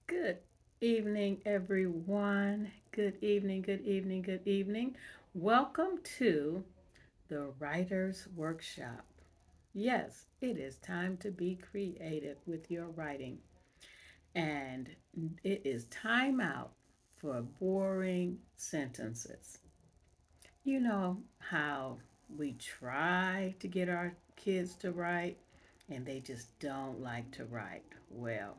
Good evening, everyone. Good evening, good evening, good evening. Welcome to the Writer's Workshop. Yes, it is time to be creative with your writing, and it is time out for boring sentences. You know how we try to get our kids to write and they just don't like to write? Well,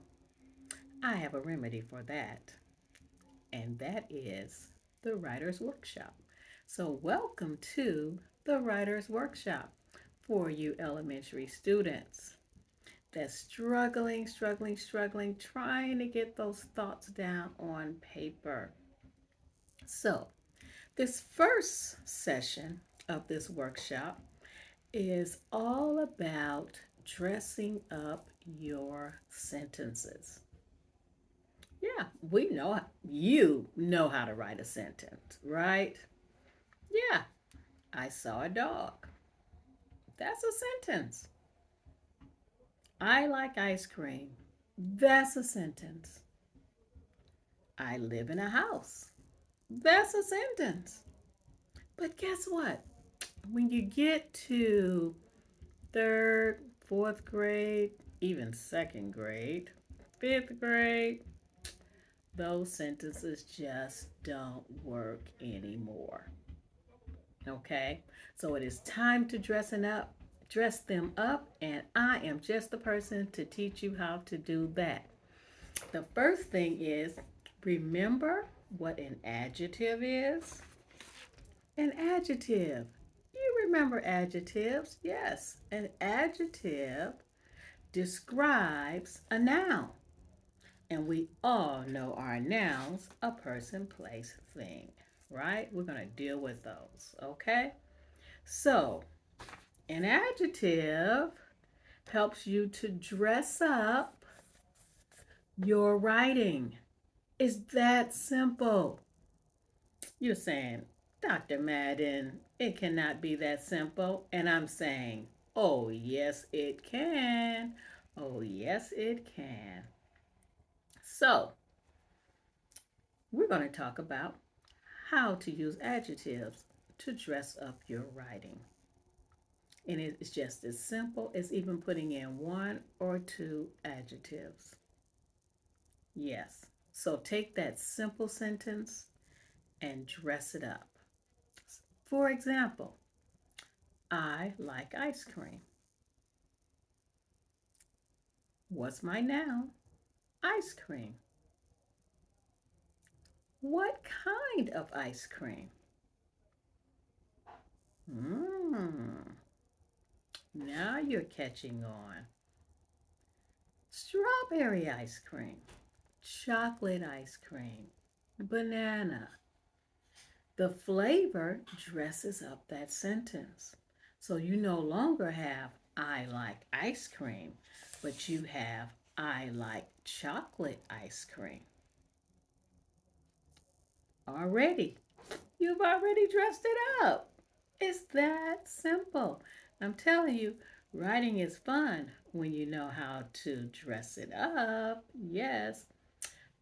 I have a remedy for that, and that is the Writer's Workshop. So, welcome to the Writer's Workshop for you elementary students that's struggling, trying to get those thoughts down on paper. So, this first session of this workshop is all about dressing up your sentences. Yeah, we know you know how to write a sentence, right? Yeah, I saw a dog. That's a sentence. I like ice cream. That's a sentence. I live in a house. That's a sentence. But guess what? When you get to third, fourth grade, even second grade, fifth grade, those sentences just don't work anymore. Okay, so it is time to dress them up, and I am just the person to teach you how to do that. The first thing is remember what an adjective is. An adjective. You remember adjectives? Yes, an adjective describes a noun. And we all know our nouns: a person, place, thing, right? We're going to deal with those, okay? So, an adjective helps you to dress up your writing. It's that simple. You're saying, Dr. Madden, it cannot be that simple. And I'm saying, oh, yes, it can. Oh, yes, it can. So, we're going to talk about how to use adjectives to dress up your writing. And it's just as simple as even putting in one or two adjectives. Yes. So take that simple sentence and dress it up. For example, I like ice cream. What's my noun? Ice cream. What kind of ice cream? Mmm. Now you're catching on. Strawberry ice cream, chocolate ice cream, banana. The flavor dresses up that sentence. So you no longer have I like ice cream, but you have I like chocolate ice cream. Already, you've already dressed it up. It's that simple. I'm telling you, writing is fun when you know how to dress it up. Yes.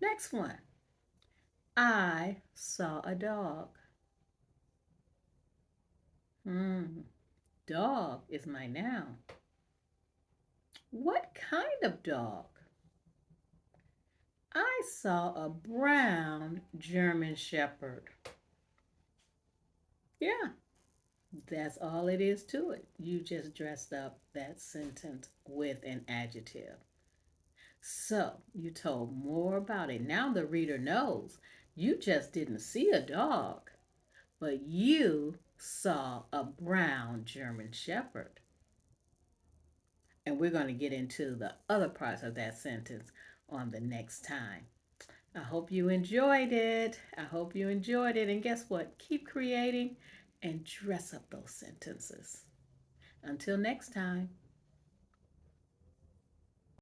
Next one. I saw a dog. Hmm. Dog is my noun. What kind of dog? I saw a brown German Shepherd. Yeah, that's all it is to it. You just dressed up that sentence with an adjective. So you told more about it. Now the reader knows you just didn't see a dog, but you saw a brown German Shepherd. And we're going to get into the other parts of that sentence on the next time. I hope you enjoyed it. I hope you enjoyed it. And guess what? Keep creating and dress up those sentences. Until next time.